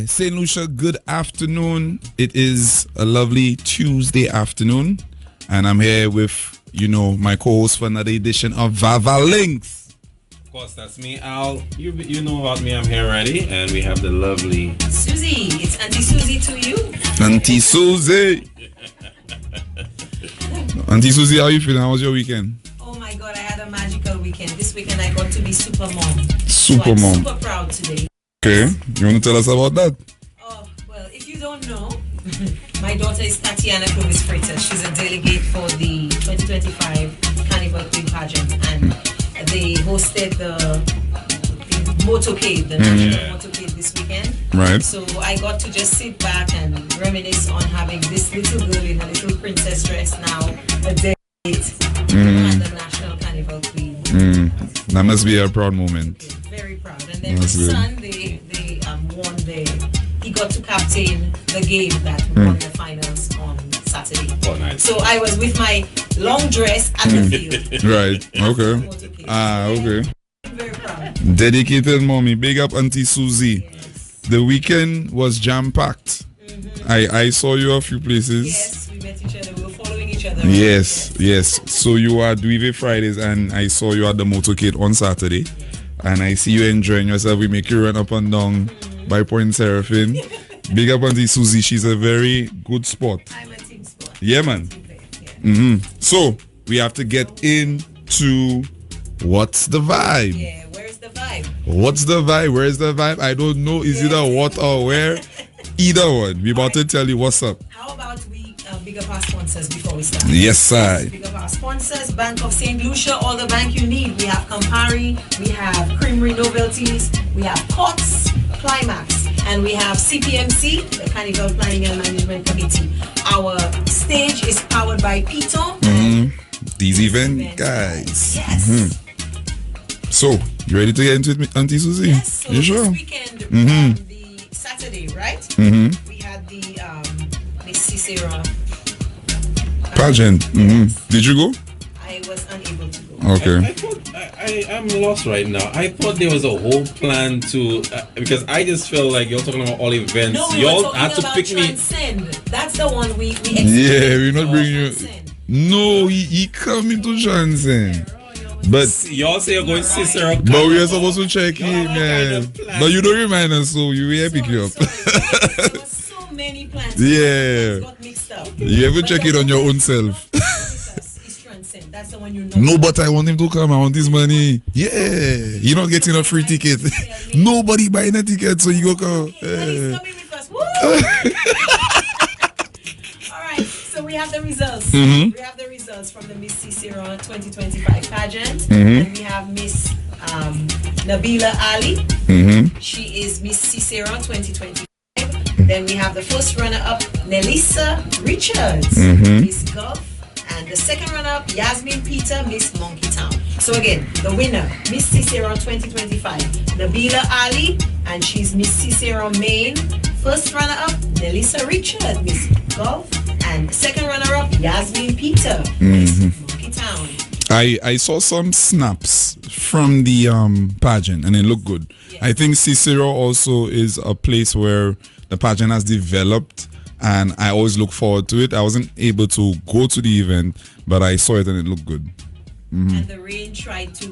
St. Lucia, good afternoon. It is a lovely Tuesday afternoon, and I'm here with, my co-host for another edition of Vaval Links. Of course, that's me, Al. You know about me, I'm here already, and we have the lovely Susie. It's Auntie Susie to you. Auntie Susie. Auntie Susie, how are you feeling? How was your weekend? Oh my God, I had a magical weekend. This weekend I got to be super mom. Super so mom. I'm super proud today. Okay, you want to tell us about that? Oh, well, if you don't know, my daughter is Tatiana Clovis Freitas. She's a delegate for the 2025 Carnival Queen Pageant, and they hosted the motorcade, the national motorcade this weekend. Right. So I got to just sit back and reminisce on having this little girl in a little princess dress now, a delegate and the national Carnival Queen. That must be a proud moment. Very proud. And then my son, they won he got to captain the game that won the finals on Saturday. Oh, nice. So I was with my long dress at the field. Right. Okay. Okay. I'm very proud. Dedicated mommy. Big up Auntie Susie. Yes. The weekend was jam-packed. I saw you a few places. Yes, we met each other. We were following each other. Yes. So you are Duive Fridays, and I saw you at the motorcade on Saturday. And I see you enjoying yourself. We make you run up and down by Point Seraphim. Big up Auntie Susie. She's a very good sport. I'm a team sport. Yeah, man. So we have to get into what's the vibe. Yeah, where's the vibe? What's the vibe? Where's the vibe? I don't know. Is it a what or where? Either one. We about to tell you what's up. How about we big up our sponsors before we start? Yes, sir. Big up our sponsors, Bank of St. Lucia, all the bank you need. We have Campari, we have Creamery Novelties, we have COTS, Climax, and we have CPMC, the Carnival Planning and Management Committee. Our stage is powered by Piton. These event guys. Yes. So, you ready to get into it, Auntie Susie? Yes. So you sure? this weekend, the Saturday, right? We had the Miss Cicero pageant. Did you go? I was unable to go. Okay. I'm lost right now. I thought there was a whole plan to because I just felt like you're talking about all events. No, we Y'all were talking had to about pick me. Transcend. That's the one we Yeah, we're not bringing you. Transcend. No, he coming to Johnson. But Y'all say you're going Cicero. But we are supposed to check in, Y'all man. kind of plan. But you don't remind us, so you will pick you up. There were so many plans. Yeah. Got mixed up. You ever check it on your own self? It's Transcend. That's the one you know. No, but I want him to come. I want his money. Yeah, you're not getting a free ticket. Nobody buying a ticket, so you go come. And he's Yeah. coming with us. Woo! All right, so we have the results. We have the results from the Miss Cicero 2025 pageant. And we have Miss Nabila Ali. She is Miss Cicero 2025. Then we have the first runner-up, Nelissa Richards, Miss Gulf. And the second runner-up, Yasmin Peter, Miss Monkey Town. So again, the winner, Miss Cicero 2025, Nabila Ali, and she's Miss Cicero Maine. First runner-up, Nelissa Richard, Miss Gulf, and second runner-up, Yasmin Peter, Miss Monkey Town. I saw some snaps from the pageant, and it looked good. Yes. I think Cicero also is a place where the pageant has developed, and I always look forward to it. I wasn't able to go to the event, but I saw it and it looked good. And the rain tried to,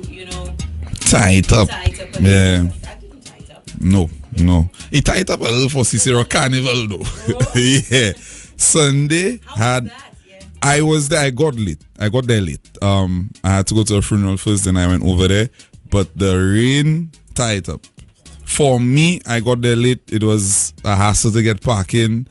Tie it up. tie it up. Yeah. That didn't tie it up. No. It tied up a little for Cicero Carnival though. Yeah. Sunday How had was that? Yeah. I was there. I got there late. I had to go to a funeral first, then I went over there. But the rain tied up. For me, I got there late. It was a hassle to get parking.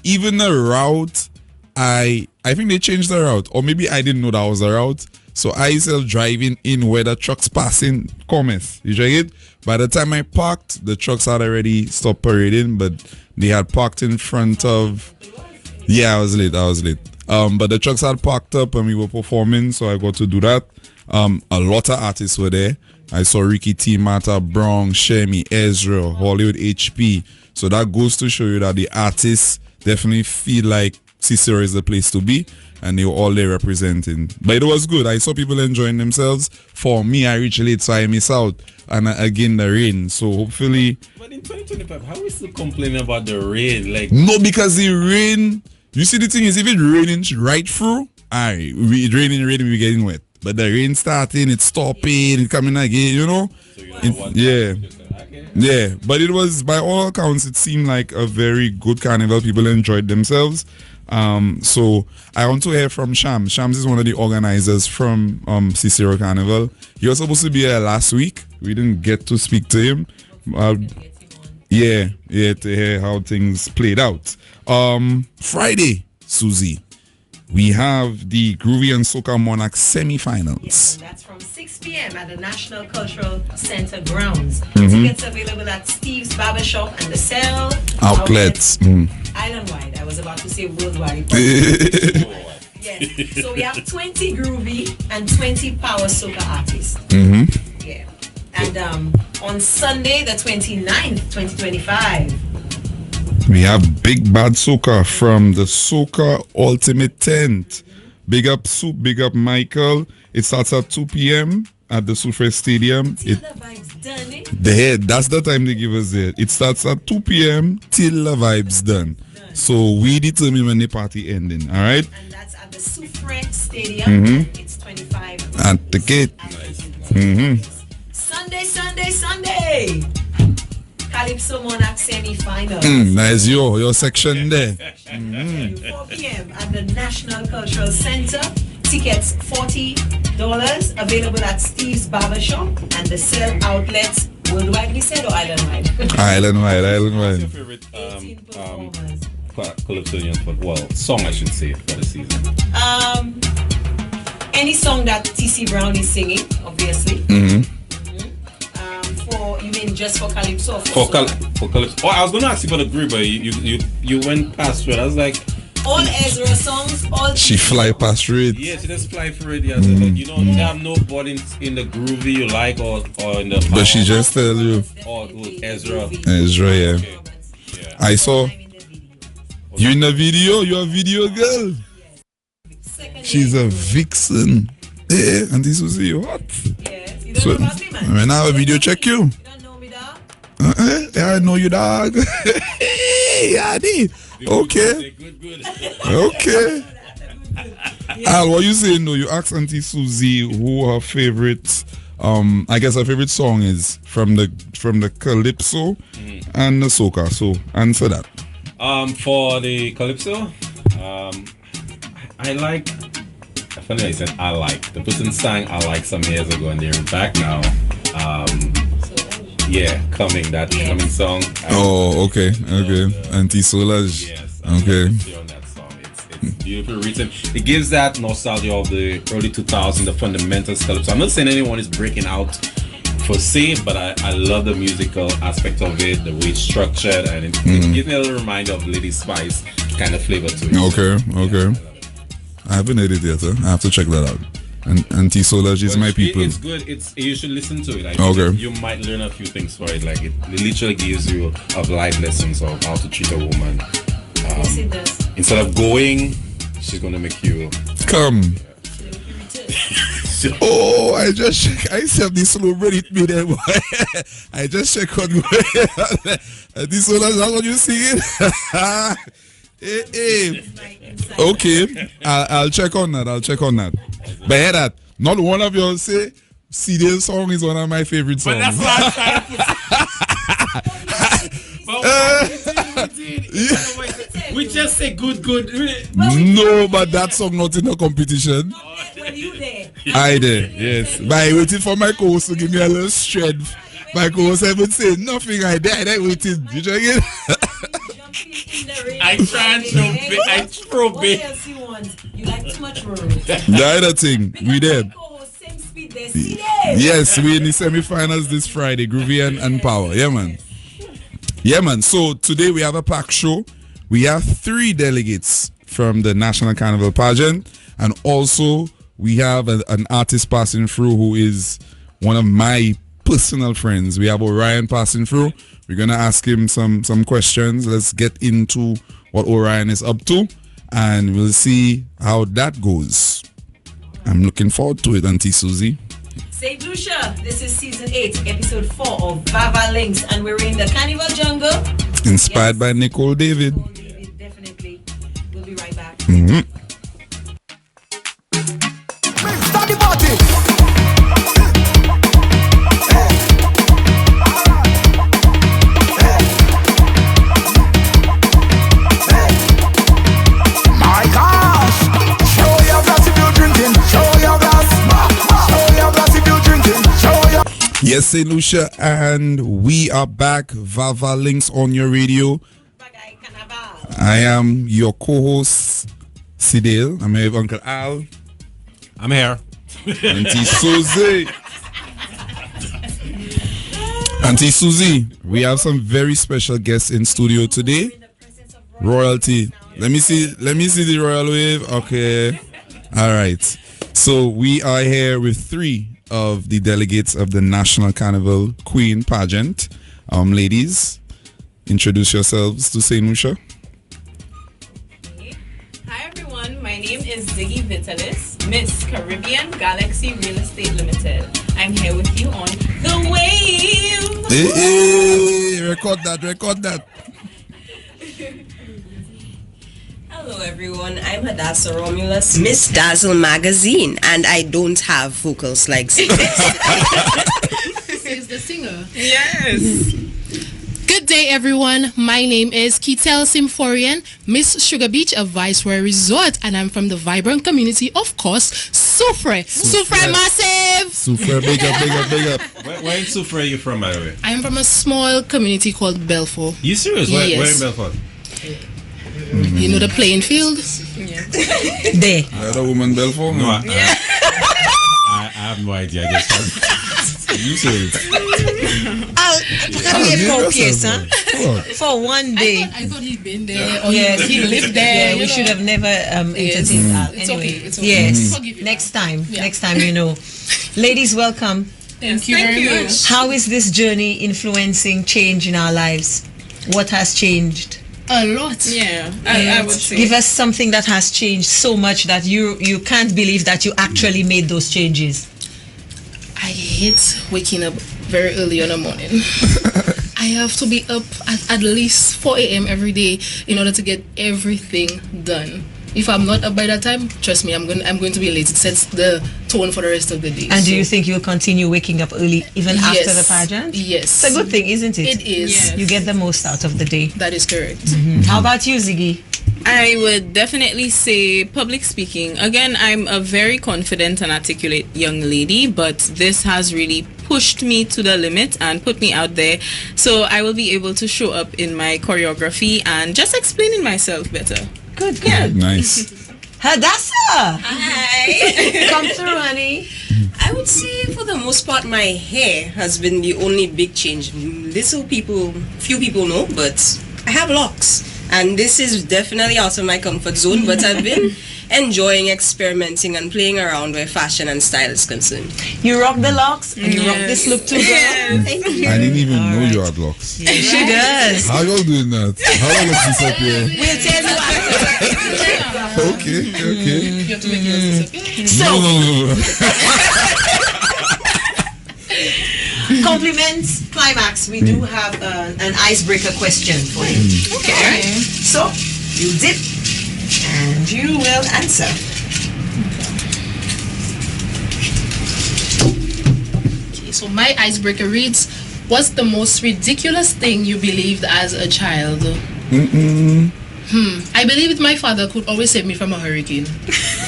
Even the route, I think they changed the route, or maybe I didn't know that was the route. So I still driving in where the trucks passing commerce. You check it? By the time I parked, the trucks had already stopped parading, but they had parked in front of. Yeah, I was late. But the trucks had parked up and we were performing, so I got to do that. A lot of artists were there. I saw Ricky T, Martha Brown, Shemi, Ezra, Hollywood HP. So that goes to show you that the artists definitely feel like Cicero is the place to be, and they were all there representing. But it was good. I saw people enjoying themselves. For me, I reached late, so I miss out. And again, the rain. So hopefully. But in 2025, how are we still complaining about the rain? Like no, because the rain. You see, the thing is, if it's raining right through, it's raining, we're getting wet. But the rain starting, it's stopping, it's coming again, you know? So you don't want yeah. But it was, by all accounts, it seemed like a very good carnival. People enjoyed themselves. So I want to hear from Shams. Shams is one of the organizers from Cicero Carnival. He was supposed to be here last week. We didn't get to speak to him. To hear how things played out. Friday, Susie, we have the Groovy and Soca Monarch semi-finals. Yes, and that's from 6 p.m. at the National Cultural Center grounds. Tickets available at Steve's Barbershop and the Cell Outlets. Island-wide. I was about to say worldwide. Yes. So we have 20 Groovy and 20 Power Soca artists. Yeah. And on Sunday, the 29th, 2025. We have Big Bad Soca from the Soca Ultimate Tent. Big up Soup, big up Michael. It starts at 2 p.m. at the Sufre Stadium. Till the vibe's done, eh? That's the time they give us there. It starts at 2 p.m. till the vibe's done. So we determine when the party ending, all right? And that's at the Sufre Stadium. It's 25 at the gate. Sunday. Calypso Monarch semi-finals. Nice, your section there. 4 p.m. at the National Cultural Center. Tickets $40. Available at Steve's Barbershop and the sale outlets worldwide. We said or island-wide? Island-wide. What's your favorite Calypsonian song, I should say, for the season? Any song that T.C. Brown is singing, obviously. You mean just for Calypso? Or for Calypso. Oh, I was going to ask you for the group, but you went past through it. I was like, all Ezra songs, all she fly past through it. Yeah, she just fly through it. Yeah, so like, you know, they have nobody in the groovy you like or in the. But she just tell you. Oh, Ezra. Ezra, yeah. Okay. Yeah. I saw you in the video. You're a video girl. She's a vixen. Yeah, and this was you hot. Yes, you don't know about me, man. When I have a video, check you. You don't know me, dog? Yeah, I know you, dog. Yeah, okay. Good. Okay. Al, what you saying? No, you asked Auntie Susie who her favorite, I guess her favorite song is from the Calypso and the Soca. So answer that. For the Calypso, I like. Funny I said I like. The person sang I like some years ago and they're back now. Coming song. Okay. Auntie Solange. Yes. Okay. On that song. It's beautifully written. It gives that nostalgia of the early 2000s, the fundamentals Calypso. I'm not saying anyone is breaking out per se, but I love the musical aspect of it, the way it's structured, and it gives me a little reminder of Lady Spice kind of flavor to it. Okay. I haven't heard it yet. I have to check that out. And Auntie Solange is my people. It's good. You should listen to it. Like, okay. You might learn a few things for it. Like it literally gives you of life lessons of how to treat a woman. Yes, it does. Instead of going, she's gonna make you come. Oh, I just check. I see this slow bread hit me there, boy. I just check on this Solange. That's what you singing. Hey. Okay, I'll check on that. But hear that, not one of you say CD song is one of my favorite songs. But that's we just say good. No, but that song not in the competition. Were you there? I did, yes. But I waited for my co-host to give me a little strength. My co-host haven't said nothing. I waited. You check it? I try and throw big. What else you want? You like too much room. The other thing, we did. Same speed there. Yes, we in the semi-finals this Friday, Groovy and Power. Yeah, man. So today we have a packed show. We have 3 delegates from the National Carnival Pageant, and also we have an artist passing through who is one of my personal friends. We have Orion passing through. We're gonna ask him some questions. Let's get into what Orion is up to, and we'll see how that goes. I'm looking forward to it, Auntie Susie. St. Lucia, this is season 8, episode 4 of Vaval Links, and we're in the Carnival Jungle. Inspired by Nicole David. Nicole David, definitely. We'll be right back. Start the party. My gosh! Show your glass if you're drinking. Show your glass. Show your glass if you're drinking. Show your. Yes, St. Lucia, and we are back. Vaval Links on your radio. I am your co-host, Sidale. I'm here with Uncle Al. I'm here. Auntie Susie. Auntie Susie, we have some very special guests in studio today. Royalty. Let me see the royal wave. Okay. All right. So we are here with 3 of the delegates of the National Carnival Queen pageant. Ladies, introduce yourselves to St. Lucia. Hi everyone, my name is Ziggy Vitalis, Miss Caribbean Galaxy Real Estate Limited. I'm here with you on The Wave. Hey, record that. Hello everyone, I'm Hadassah Romulus, Miss Dazzle Magazine, and I don't have vocals like Ziggy. Is the singer. Yes. Good day, everyone. My name is Kitel Symphorian, Miss Sugar Beach of Viceroy Resort, and I'm from the vibrant community, of course, Soufre. Soufre Massive! Super, big up. Where in Soufre are you from, by the way? I'm from a small community called Belfort. You serious? Where in Yes. Belfort? You know the playing field? There. That a woman Belfort? No, I have no idea. I just heard. You say it. For one day. I thought he'd been there, or Yes. he lived there. Yeah, we should have never entertained that. It's Anyway, okay. It's okay. yes. Forgive you. Next time. Yeah. Next time, you know. Ladies, welcome. Thank you very much. How is this journey influencing change in our lives? What has changed? A lot. Yeah, I would say. Give us something that has changed so much that you can't believe that you actually made those changes. I hate waking up very early in the morning. I have to be up at least 4 a.m. every day in order to get everything done. If I'm not up by that time, trust me, I'm going to be late. It sets the tone for the rest of the day. And do you think you'll continue waking up early even after the pageant? Yes. It's a good thing, isn't it? It is. Yes. You get the most out of the day. That is correct. How about you, Ziggy? I would definitely say public speaking. Again, I'm a very confident and articulate young lady, but this has really pushed me to the limit and put me out there. So I will be able to show up in my choreography and just explaining myself better. Good. Nice. Hadassah! Hi. Come through, honey. I would say for the most part my hair has been the only big change. Few people know, but I have locks. And this is definitely out of my comfort zone, but I've been enjoying experimenting and playing around where fashion and style is concerned. You rock the locks and you rock this look too, girl. Thank you. I didn't even know you had locks. She does. How y'all doing that? How long is this up here? We'll tell you after. Okay. You have to make yours disappear. So, No. compliments, climax. We do have an icebreaker question for you. Okay. So, you dip and you will answer. Okay, so my icebreaker reads, what's the most ridiculous thing you believed as a child? I believed my father could always save me from a hurricane.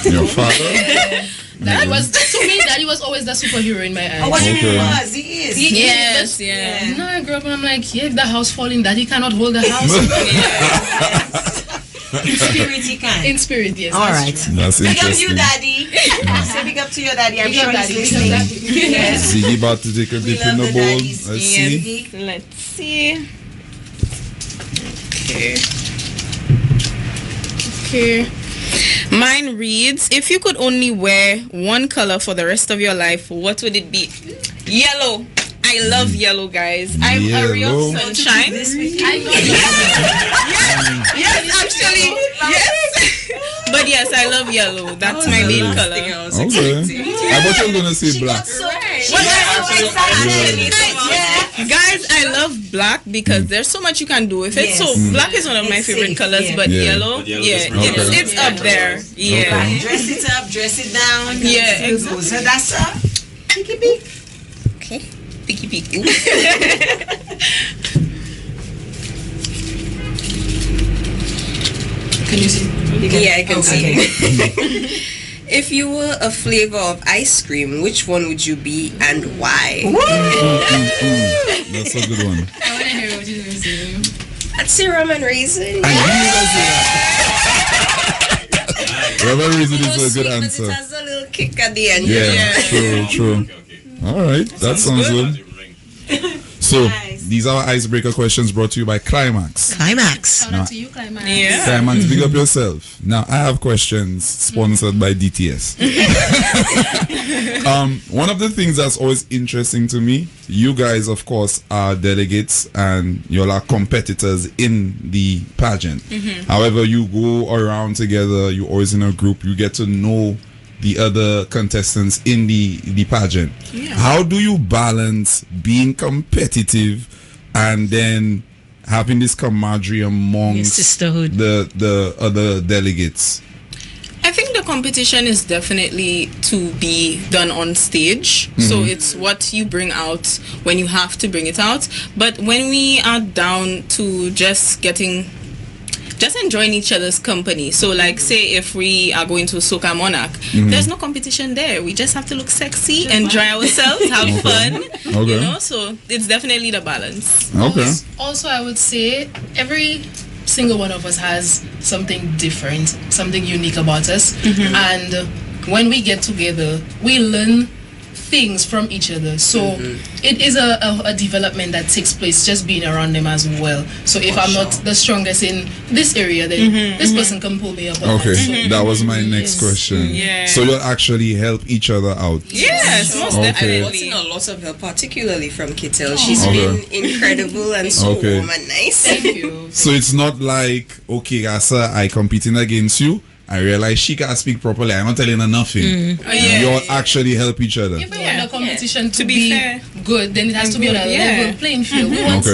Your father? Daddy was always the superhero in my eyes. Oh, what do you Okay. mean was? He is. Yes, yeah. No, I grew up and I'm like, yeah, if the house falling, daddy cannot hold the house. In spirit, he can. In spirit, yes. All that's right. true. That's Big up interesting. you, daddy. Say big up to your daddy. I'm Big up sure daddy, he's big up listening. daddy. Yes. Ziggy about to take a dip in the love the bowl. daddies. Let's Yes. see. Let's see. Okay. Mine reads, if you could only wear one color for the rest of your life, what would it be? Yellow. I love yellow, guys. I'm a real sunshine. I know. Yes, actually. Yes. But yes, I love yellow. That's my main color. Okay. I thought you were gonna say black. Guys, I love black because there's so much you can do with it. Yes. So black is one of my favorite colors, but yellow, it's up there. Yeah. Dress it up, dress it down. Yeah, exactly. So that's Picky peek. Okay. Picky peek. Can you see? Yeah, I can see. Okay. If you were a flavor of ice cream, which one would you be and why? That's a good one. I want to hear what you're going to say. That's serum and raisin. I knew you guys say that. Rubber reason is a good Sweet, answer. but it has a little kick at the end. Yeah, true. All right, that sounds good. So, these are icebreaker questions brought to you by Climax. Climax. Shout out to you, Climax. Yeah. Climax, big up yourself. Now, I have questions sponsored by DTS. One of the things that's always interesting to me, you guys, of course, are delegates and you are competitors in the pageant. However, you go around together, you're always in a group, you get to know the other contestants in the pageant. How do you balance being competitive and then having this camaraderie amongst sisterhood. the other delegates? I think the competition is definitely to be done on stage. So it's what you bring out when you have to bring it out. But when we are down to just enjoying each other's company. So like say if we are going to Soca Monarch, there's no competition there. We just have to look sexy, enjoy ourselves, have fun. You know, so it's definitely the balance. Okay. Also, I would say every single one of us has something different, something unique about us. And when we get together, we learn things from each other. So it is a development that takes place just being around them as well. So if I'm not the strongest in this area, then this person can pull me up. Okay, that was my next question. Yeah. So you'll actually help each other out. Yes, most I've definitely. gotten a lot of help, particularly from Kittel. She's been incredible and so warm and nice. Thank you. So it's not like, okay, Asa, I competing against you. I realize she can't speak properly. I'm not telling her nothing. You all actually help each other. If we want the competition to To be be fair. good, then it has to be on a level playing field. We want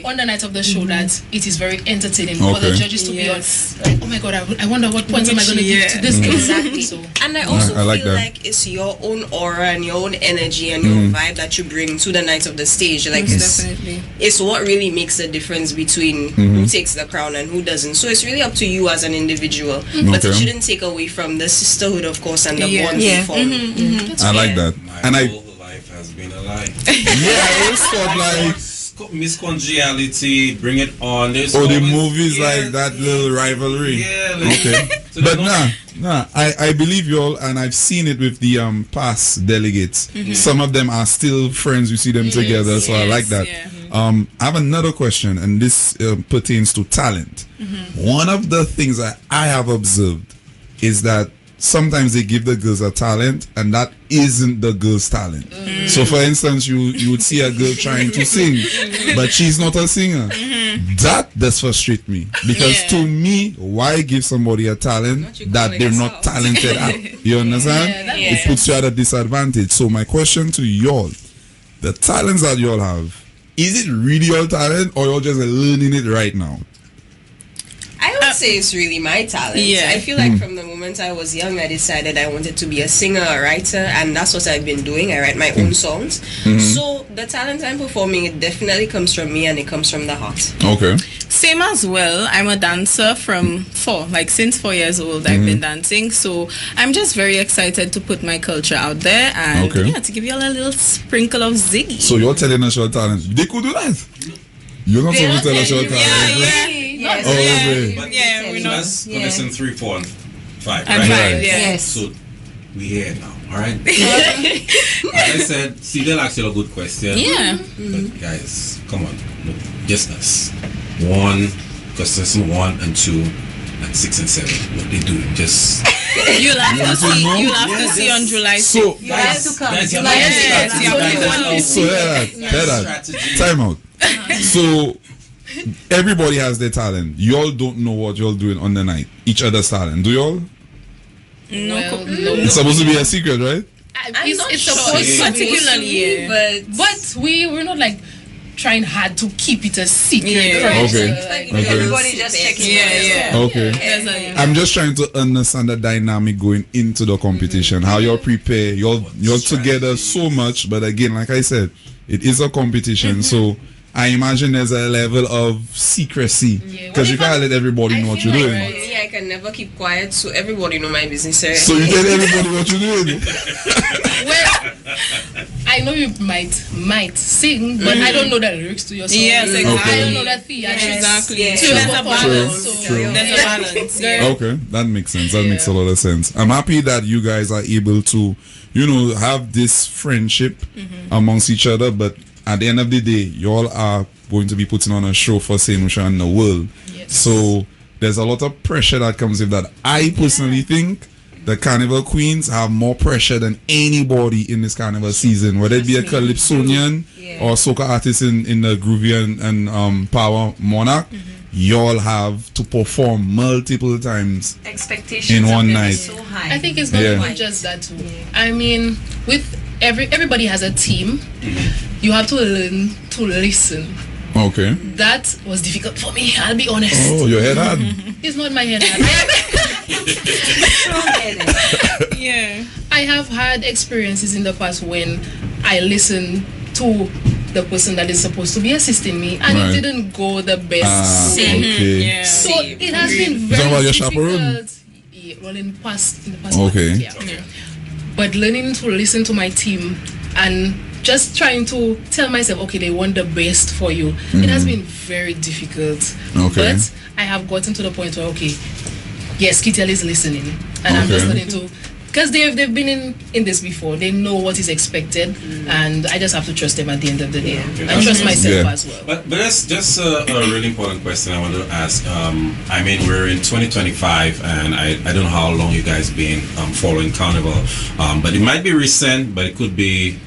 on the night of the show that it is very entertaining for the judges to be on. Like, oh my God, I wonder what points am I going to give to this girl. Exactly. So, And I also I like feel that. like it's your own aura and your own energy and your vibe that you bring to the night of the stage. Like Definitely. it's what really makes the difference between who takes the crown and who doesn't. So it's really up to you as an individual. But it shouldn't take away from the sisterhood, of course, and the bond you form. I like that. My And I whole life has been a lie. I always thought like, Miss Congeniality, Bring It On. There's the always- movies like that little rivalry. Yeah. Like, Okay. So But there's I believe you all, and I've seen it with the past delegates. Some of them are still friends. You see them together, so I like that. yeah. I have another question, and this pertains to talent. One of the things that I have observed is that sometimes they give the girls a talent, and that isn't the girl's talent. So, for instance, you would see a girl trying to sing, but she's not a singer. That does frustrate me, because to me, why give somebody a talent that they're not talented at? You understand? It puts you at a disadvantage. So my question to y'all, the talents that y'all have, is it really your talent, or you're just learning it right now? I would say it's really my talent. Yeah. I feel like from the moment I was young, I decided I wanted to be a singer, a writer, and that's what I've been doing. I write my own songs. So the talent I'm performing, it definitely comes from me, and it comes from the heart. Okay. Same as well. I'm a dancer from since 4 years old. I've been dancing, so I'm just very excited to put my culture out there and to give you all a little sprinkle of ziggy. So you're telling us your talent. They could do that. You're not supposed to tell us your talent. Yes. Oh, okay. But we know. that's contestant 3, 4, and 5, And right? 5, yeah. Yes. So we here now, all right? Like I said, Cedel asked you a good question. Yeah. But guys, come on, look, just us. 1, contestant 1 and 2, at 6 and 7, what they do, just You'll have to see on July 6th. So, You have to come. guys, July yes, 6th. you have to so that. strategy. Time out. So everybody has their talent. Y'all don't know what y'all doing on the night. Each other's talent. Do y'all? Well, It's supposed to be a secret, right? It's supposed to be, Particularly, yeah. but we're not like trying hard to keep it a secret. Yeah. from each Okay. other, like, Okay. Everybody just checking. Yeah. Okay. There's a- I'm just trying to understand the dynamic going into the competition. How y'all prepare. You're together so much, but again, like I said, it is a competition. So I imagine there's a level of secrecy because you can't let everybody know what you're doing. For me, I can never keep quiet, so everybody know my business. So you tell everybody what you're doing. Well, I know you might sing, but I don't know the lyrics to your song. Yes, exactly. I don't know that theatrics. Exactly. Yes. So there's a balance. True. There's a balance. Yeah. Okay, that makes sense. That makes a lot of sense. I'm happy that you guys are able to, have this friendship amongst each other. But at the end of the day, y'all are going to be putting on a show for St.Lucia and the world. Yes. So there's a lot of pressure that comes with that. I personally think the Carnival Queens have more pressure than anybody in this Carnival season, whether it be a Calypsonian or soca artist in the Groovy and Power Monarch. Y'all have to perform multiple times Expectations in of one them night. is so high. I think it's not even just that too. I mean, with everybody has a team. You have to learn to listen. Okay. That was difficult for me. I'll be honest. Oh, your head hard. It's not my head. Yeah. I have had experiences in the past when I listened to the person that is supposed to be assisting me, and Right. it didn't go the best. Okay. Yeah. So it has been talking very about your difficult. chaperone? Yeah, well, in the past. Okay. months, yeah. But learning to listen to my team and just trying to tell myself, okay, they want the best for you. It has been very difficult. Okay. But I have gotten to the point where, okay, yes, Kitel is listening, and I'm just Okay. learning to, because they've been in this before. They know what is expected, and I just have to trust them at the end of the day. I trust myself Yeah. as well. But that's just a really important question I want to ask. I mean, we're in 2025, and I don't know how long you guys been following Carnival, but it might be recent, but it could be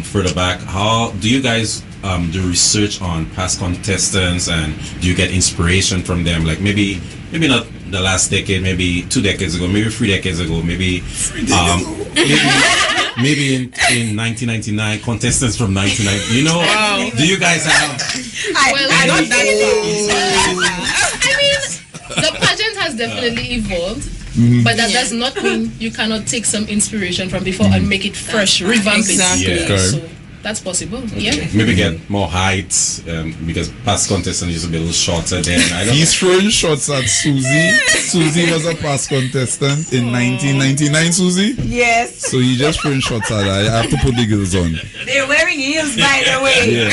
further back. How do you guys do research on past contestants, and do you get inspiration from them? Like maybe not the last decade, maybe 2 decades ago, maybe 3 decades ago, maybe maybe in 1999, contestants from 1990. Do you guys have? I mean, the pageant has definitely evolved, but that does not mean you cannot take some inspiration from before and make it fresh, revamp Exactly. it. Yeah. So that's possible. Yeah. Maybe get more height, because past contestants used to be a little shorter then. I don't He's throwing shots at Susie. Susie was a past contestant in 1999, Susie. Yes. So he just throwing shots at her. I have to put the girls on. They're wearing heels, by the way. Yeah.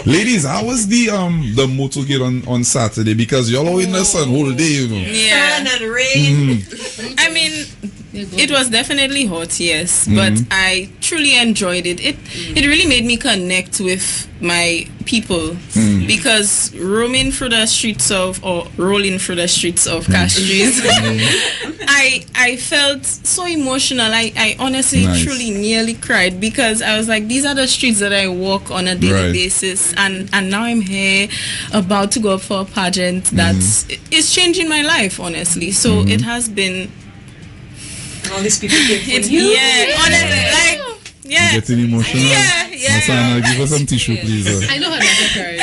Ladies, how was the motorcade on Saturday? Because y'all are in the sun whole day, Yeah. Sun and rain. I mean, it was definitely hot, yes, but I truly enjoyed it. It really made me connect with my people because rolling through the streets of Castries, I felt so emotional. I honestly, Nice. truly nearly cried because I was like, these are the streets that I walk on a daily Right. basis, and now I'm here about to go up for a pageant that is changing my life, honestly. So it has been. All these people came for It's, you. yeah, honestly, like, yeah. Getting emotional. Yeah. Masana, give us some tissue, please. I know how to cry.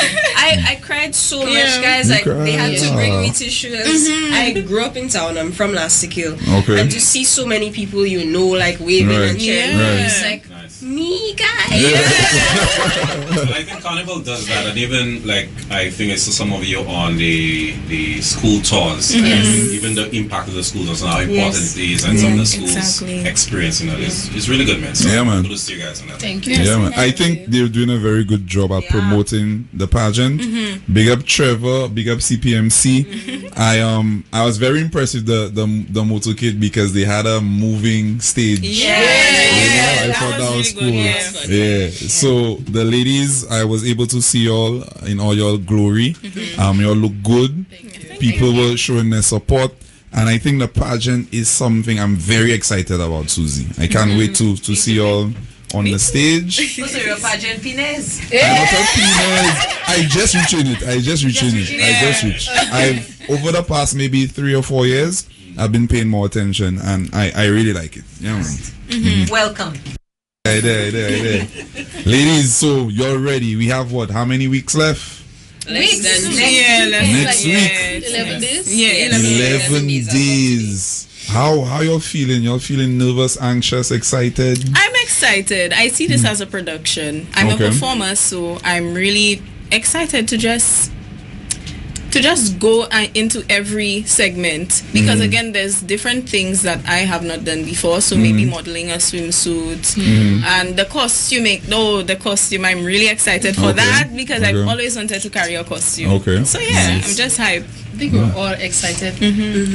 I cried so much, guys. You Like they had to cried. bring me tissues. I grew up in town. I'm from Lastikill. Okay. And to see so many people like waving Right. and cheering, Yeah. it's like Nice. me, guys. But I think Carnival does that, and even like I think I saw some of you on the school tours, and even the impact of the schools and how important it is, and some of the schools Exactly. experiencing it. It's really good, man. So Yeah, man. kudos to you guys on that. Thank you. Yeah, man. I think they're doing a very good job at promoting the pageant. Big up Trevor, big up CPMC. I was very impressed with the motorcade because they had a moving stage. I thought that was cool. really good, Yeah. So the ladies, I was able to see y'all in all your glory. Y'all look good. People were showing their support. And I think the pageant is something I'm very excited about, Susie. I can't wait to see y'all on the stage. So you're a pageant Pinez. I'm not a penis. I just reaching it. I've over the past maybe 3 or 4 years, I've been paying more attention, and I really like it. Yeah, man. Welcome. There. Ladies, so you're ready. We have what? How many weeks left? Next week. 11 days. Yeah, 11 days. How y'all feeling? Y'all feeling nervous, anxious, excited? I'm excited. I see this as a production. I'm a performer, so I'm really excited to just go into every segment, because again, there's different things that I have not done before. So maybe modeling a swimsuit and the costume. I'm really excited for that, because I've always wanted to carry a costume. Okay. So yeah, I'm just hyped. I think we're all excited.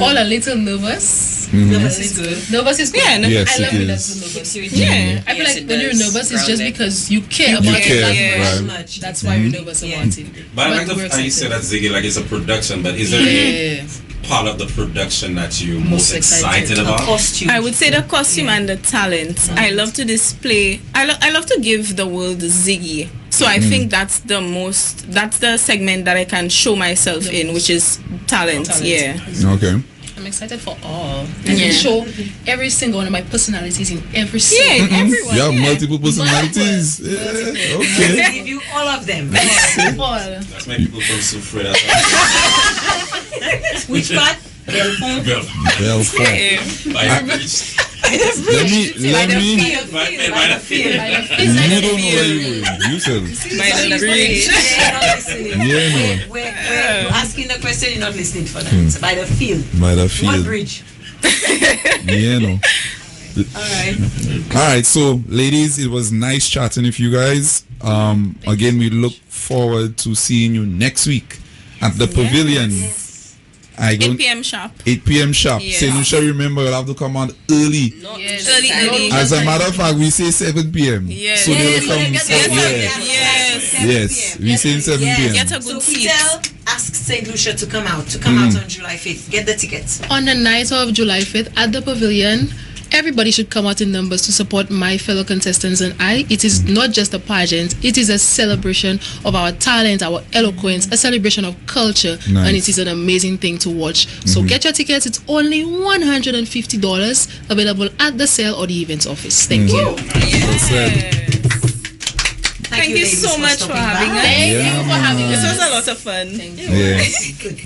All a little nervous. Nervous is good. Nervous is good. Yeah, Yes, I love it it. is. That's nervous. Yeah. I feel Yes, like it when you're does. nervous, it's just Grounded. because you care about care, it that right. much. That's why we're nervous about it. But I like we're the how you excited. said that, Ziggy, like it's a production, but is there any part of the production that you're most excited about? Costume. I would say the costume and the talent. I love to display. I love to give the world Ziggy. So I think that's the segment that I can show myself in, which is talent. Yeah. Okay. I'm excited for all. I can show every single one of my personalities in every scene. Yeah, everyone. You have multiple personalities. Yeah, okay. I give you all of them. All. That's my people from Sufre. Which part? Belfont. Well, Yeah. let me. By the field. You don't know where you were. You said. By the bridge. You're not listening. Yeah, no. We're asking the question, you're not listening for that. So by the field. By the What field. bridge? Yeah, no. All right. So ladies, it was nice chatting with you guys. Again, we look forward to seeing you next week at the pavilion. 8 p.m. sharp. 8 p.m. sharp. Yes. St.Lucia, remember, you'll have to come on early. Yes. Early. As a matter of fact, we say 7 p.m. Yes. So they will come. Yes. Yes, we say 7 p.m. Get a So good seat. Kitel ask St. Lucia to come out on July 5th. Get the tickets. On the night of July 5th at the pavilion, everybody should come out in numbers to support my fellow contestants and I. It is not just a pageant, it is a celebration of our talent, our eloquence, a celebration of culture, Nice. and it is an amazing thing to watch. So get your tickets. It's only $150, available at the sale or the events office. Thank you. Well said. Thank you ladies, so much for stopping having by. us. Thank you for having This us. was a lot of fun.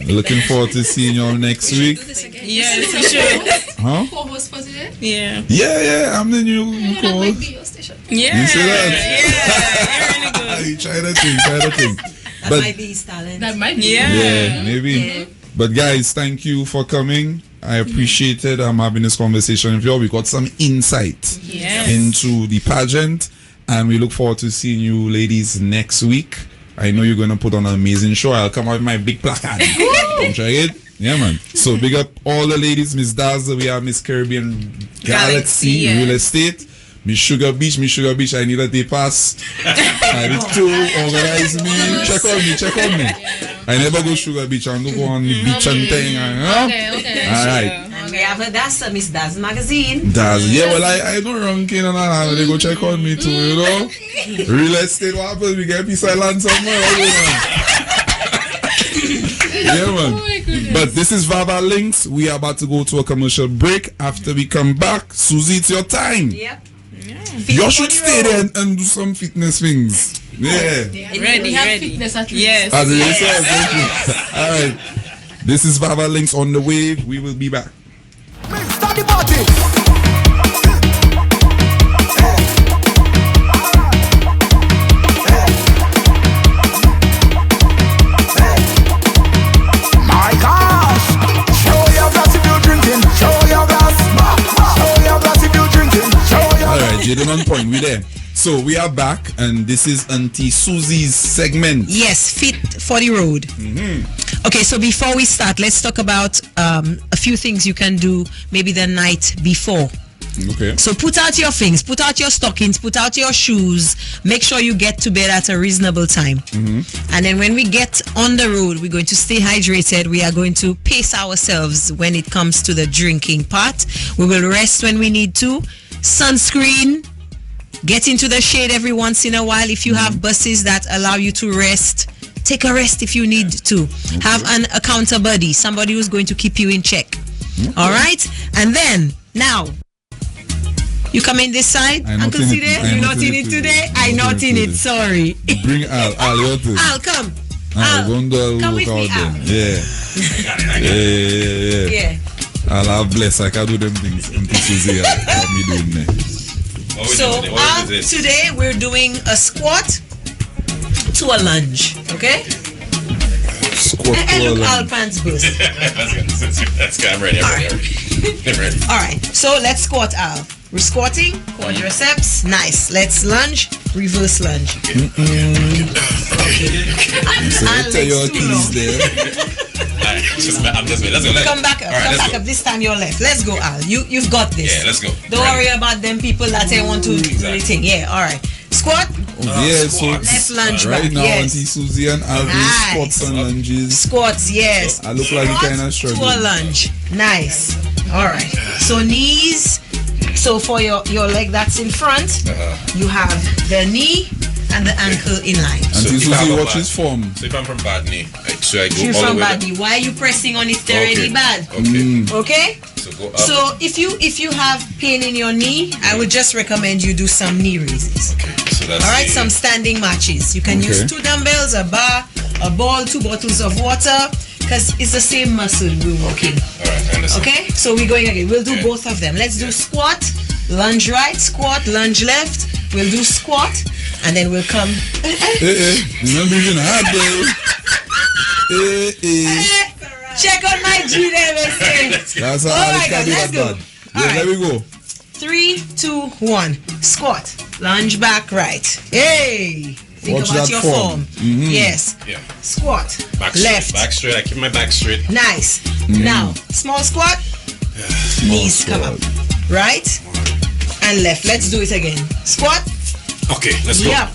Yeah. Looking forward to seeing you all next week. Yes, we should. Huh? Co-host for today? Yeah. Yeah, I'm the new That might co-host. be your station. Yeah. You see that? Yeah. You're really good. You try that thing. That But might be his talent. That might be. Yeah. yeah, maybe. But guys, thank you for coming. I appreciated having this conversation with you all. We got some insight Yes. into the pageant, and we look forward to seeing you ladies next week. I know you're gonna put on an amazing show. I'll come out with my big placard. Come try it. Yeah, man. So big up all the ladies, Miss Dazzle, we have Miss Caribbean Galaxy, yeah. Real Estate, Miss Sugar Beach, I need a day pass. I need to organize me. Check on me. I never go Sugar Beach, I go on the beach and thing. Okay. Alright. And we have a Daz, Miss Daz magazine. Dazzle. Yeah, well I don't run king and all. They go check on me too, you know. Real estate, what happens? We get a piece of land somewhere. Yeah, man. But this is Vaval Links. We are about to go to a commercial break. After we come back, Susie, it's your time. Yep. You should stay there and do some fitness things. Yeah. Ready. Fitness at least. Yes. As it is, all right. This is Vaval Links on the wave. We will be back. Start the party. My gosh, show your glass if you're drinking. Show your glass. Show your glass if you're drinking. Show your All right, Jaden on point. We there. So we are back, and this is Auntie Susie's segment. Yes, fit for the road. Okay, so before we start, let's talk about a few things you can do maybe the night before. Okay. So put out your things, put out your stockings, put out your shoes. Make sure you get to bed at a reasonable time. And then when we get on the road, we're going to stay hydrated. We are going to pace ourselves when it comes to the drinking part. We will rest when we need to. Sunscreen. Get into the shade every once in a while. If you have buses that allow you to rest, take a rest if you need to. Have an accountable buddy, somebody who's going to keep you in check. All right? And then, now, you come in this side, Uncle Cide. You're not in it today? I'm not in it, sorry. Bring Al. Al, your thing. Al, come. Al, come with me, Al. Yeah. Allah bless. I can do them things. Until Susie, I'll be doing that. So, today we're doing a squat to a lunge, okay? Squat to a look, lunge. Al pants burst. That's good. I'm ready. I'm ready. All right, so let's squat, Al. We're squatting, quadriceps, nice. Let's lunge, reverse lunge. So let's tell your keys there. I'm just let's go. Come back up, Right, up. This time you're left. Let's go, Al. You've got this. Yeah, let's go. Don't worry about them people that they want to do anything. Yeah, all right. Squat. So let's lunge right back. now, Yes. Auntie Susie and Al do squats and lunges. Squats, yes. I look like you kind of To a struggling. lunge. Nice. All right. So knees. So for your leg that's in front, you have the knee and the ankle in line. Auntie Susie, watch his form. So if I'm from bad knee, should I go You're all from the way? bad knee. Why are you pressing on it already bad? Okay. Okay? So go up. So if you have pain in your knee, I would just recommend you do some knee raises. Okay. So that's All right, some standing matches. You can use 2 dumbbells, a bar, a ball, 2 bottles of water, because it's the same muscle we're working. All right, I understand. Okay, so we're going again. We'll do both of them. Let's do squat, lunge right, squat, lunge left. We'll do squat, and then we'll come. Remember you hard Check on my G there, let's That's how All right, can guys, do let's that go. bad. Yeah, there we go. 3, 2, 1. Squat, lunge back right. Hey! Think Watch about that your form. form. Yes. Yeah. Squat. Back left. straight. Back straight. I keep my back straight. Nice. Now, small squat. Knees come up. Right and left. Let's do it again. Squat. Okay, let's go. Yeah.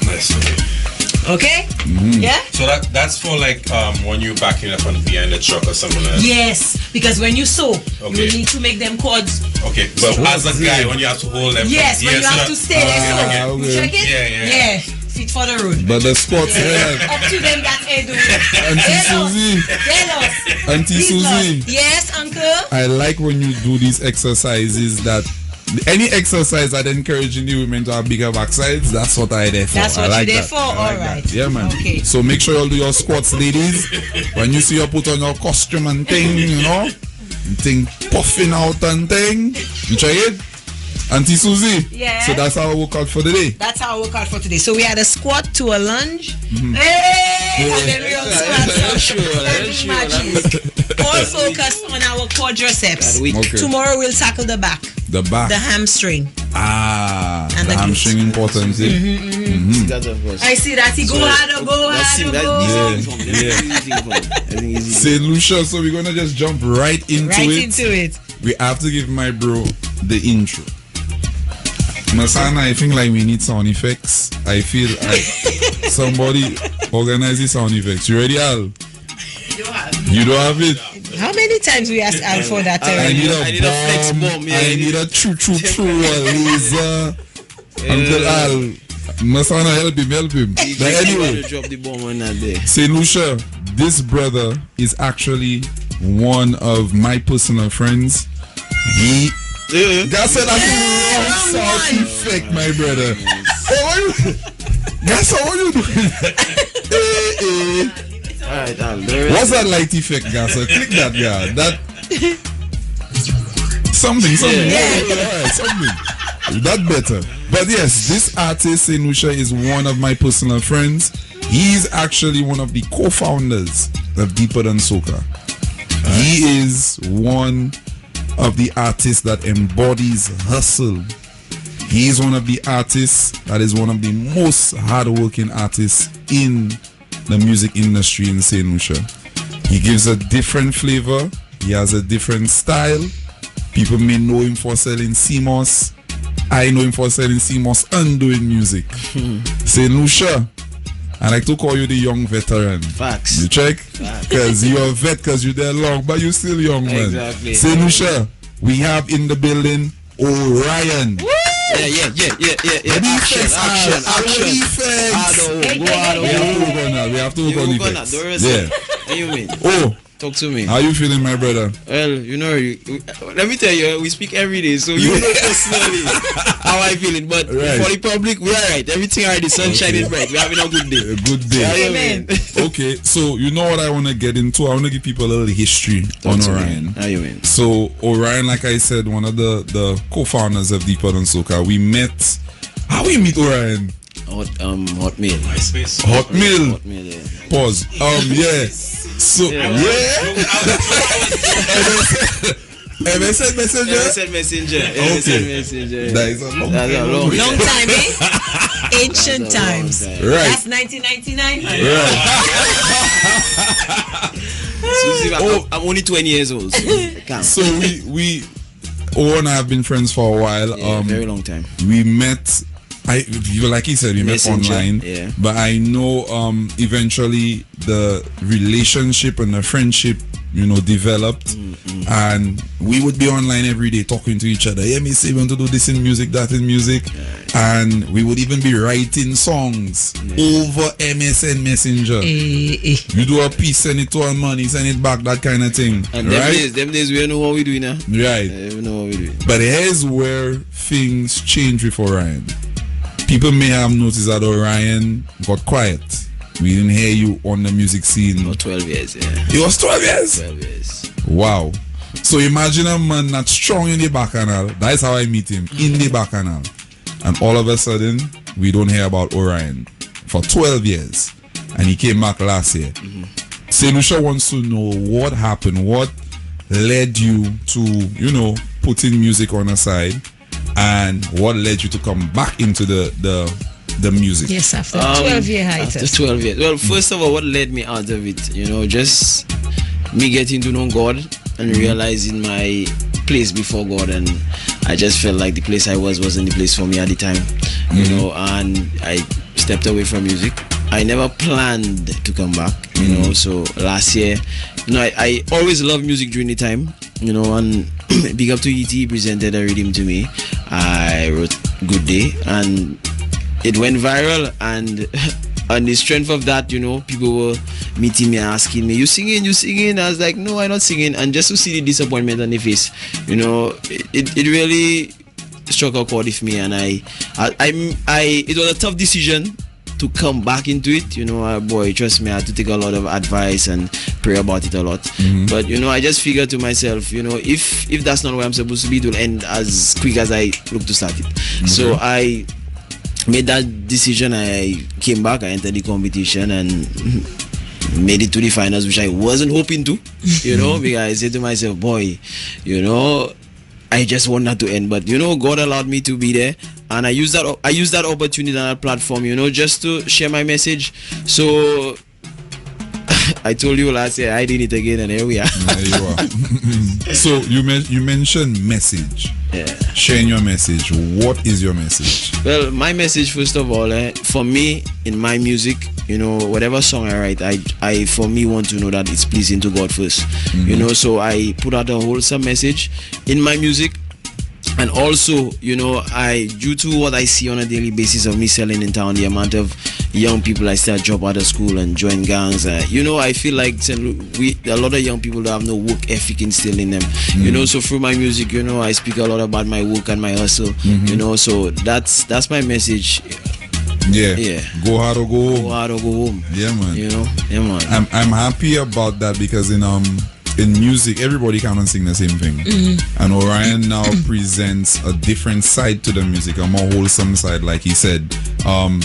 Nice. Okay. Okay? Yeah? So that's for like when you're backing up on behind the truck or something like that. Yes. Because when you sew, you Okay. will need to make them quads. Okay, but as a guy, when you have to hold them. Yes, when you have to stay there. So okay. you check it? Yeah. Fit for the road. But the squats, yeah. Up to them that they do. Auntie Susie. Auntie Susie. Yes, uncle. I like when you do these exercises that any exercise that encouraging the women to have bigger backsides, that's what I there for. That's what I like you're there that. for? I like Alright. that. Yeah, man. Okay. So make sure you do your squats, ladies. When you see you put on your costume and thing, you know, thing puffing out and thing. You try it? Auntie Susie. Yeah. So that's our workout for the day. That's our workout for today. So we had a squat to a lunge. Hey! And then we also had some standing matches. All focused on our quadriceps. Okay. Tomorrow we'll tackle the back, The back. the hamstring. And the the hamstring important. I see that. Go harder, go harder, go. St.Lucia, so we're gonna just jump right into Right it. into it. We have to give my bro the intro. Masana, I think like we need sound effects. I feel like somebody organize the sound effects. You ready, Al? You don't have it. How many times we asked Al for that I already? need a flex bomb. I need a true laser. Uncle Al. Masana, help him. But anyway, Drop the bomb on that day. St. Lucia, this brother is actually one of my personal friends. He that's a wrong sound effect, my brother. That's how you doing. Alright, What's that light effect, Gassa? Click that, yeah. That something. Yeah. Alright, something. That better. But yes, this artist St. Lucia is one of my personal friends. He's actually one of the co-founders of Deeper Than Soca. He is one of the artists that embodies hustle. He is one of the artists that is one of the most hardworking artists in the music industry in St. Lucia. He gives a different flavor. He has a different style. People may know him for selling CMOS. I know him for selling CMOS and doing music. St.Lucia, I like to call you the young veteran. Facts. You check? Because you're a vet because you're there long, but you're still young, man. Exactly. St.Lucia, we have in the building Orion. Yeah. Action. We have to work on the effects. Yeah. What you mean? Oh, Talk to me. how you feeling, my brother? Well, let me tell you, we speak every day, so you know personally how I feeling. But Right. for the public, we are right. Everything alright. The sun shining bright. We're having a good day. A good day. Amen. Okay, so you know what I want to get into? I want to give people a little history on Orion. How you mean? So Orion, like I said, one of the co-founders of Deeper Than Soca. We met. How we meet Orion? Hotmail. MySpace. Hotmail. Hotmail, yeah. Pause. Yeah. So MSN Messenger. MSN Messenger. MSN Messenger. That is a long That's a time. long Long time, eh? Ancient times. Right. That's 1999. I'm only 20 years old. So I can't. So we Owen and I have been friends for a while. Yeah, very long time. We met. Like he said, we Messenger, met online. yeah. But I know eventually the relationship and the friendship, developed, and we would be online every day talking to each other. Yeah, me say we want to do this in music, that in music, and we would even be writing songs over MSN Messenger. You do a piece, send it to our money, send it back, that kind of thing. And right? them days, we don't know what we do now. Right. We know what we do. But here's where things change with Orion. People may have noticed that Orion got quiet. We didn't hear you on the music scene. For 12 years, yeah. It was 12 years? 12 years. Wow. So imagine a man that's strong in the bacchanal. That's how I meet him, in the bacchanal. And all of a sudden, we don't hear about Orion for 12 years. And he came back last year. St.Lucia wants to know what happened, what led you to, putting music on the side, and what led you to come back into the music. Yes, after 12-year After hiatus. 12 years. Well, first of all, what led me out of it, just me getting to know God and realizing my place before God, and I just felt like the place I wasn't the place for me at the time, and I stepped away from music. I never planned to come back, so last year, I always loved music during the time, and big up to E.T. presented a rhythm to me. I wrote Good Day, and it went viral, and on the strength of that, people were meeting me, asking me, you singing? I was like, no, I'm not singing. And just to see the disappointment on the face, it really struck a chord with me, and it was a tough decision to come back into it. Boy, trust me, I had to take a lot of advice and pray about it a lot. But I just figured to myself, if that's not where I'm supposed to be, it will end as quick as I look to start it. So I made that decision. I came back, I entered the competition and made it to the finals, which I wasn't hoping to, because I said to myself, boy, I just want that to end. But God allowed me to be there, and I used that opportunity and that platform, just to share my message. So I told you last year, I did it again, and here we are. There you are. So you mentioned message. Yeah. Sharing your message. What is your message? Well, my message, first of all, for me, in my music, whatever song I write, I for me want to know that it's pleasing to God first. So I put out a wholesome message in my music. And also, due to what I see on a daily basis of me selling in town, the amount of young people I start drop out of school and join gangs, I feel like a lot of young people that have no work ethic instilled in them. So through my music, I speak a lot about my work and my hustle. So that's my message. Yeah. Go hard or go home. Go hard or go home. Yeah, man. Yeah, man. I'm happy about that because in music, everybody cannot sing the same thing. And Orion now presents a different side to the music, a more wholesome side, like he said.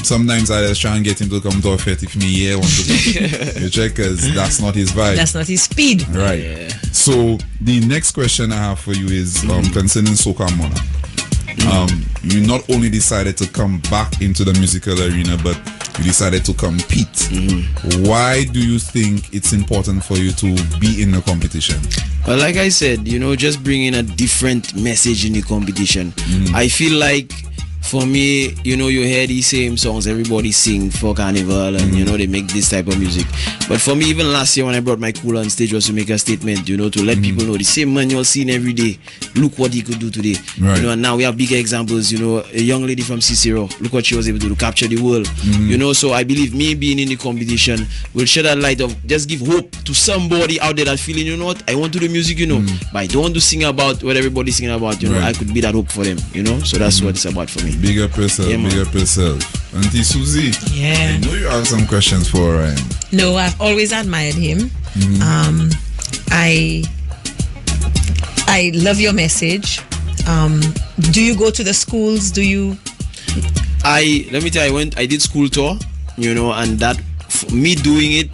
Sometimes I just try and get him to come to a fete if me want to come. You check, because that's not his vibe. That's not his speed. Right. Yeah. So the next question I have for you is concerning Soca Mona. You not only decided to come back into the musical arena, but you decided to compete. Why do you think it's important for you to be in the competition? Well, like I said, just bringing a different message in the competition. I feel like, for me, you hear these same songs everybody sing for carnival, and they make this type of music. But for me, even last year when I brought my cooler on stage, was to make a statement, to let people know the same man you're seeing every day, look what he could do today. Right. And now we have bigger examples. A young lady from Cicero, look what she was able to do, capture the world. So I believe me being in the competition will shed a light of just give hope to somebody out there that feeling, what, I want to do music, but I don't want to sing about what everybody's singing about. Right. I could be that hope for them. So that's what it's about for me. Big up yourself, big up yourself. Auntie Susie, Yeah. I know you have some questions for Orion. No, I've always admired him. I love your message. Do you go to the schools? Do you? Let me tell you, I did school tour, and that me doing it,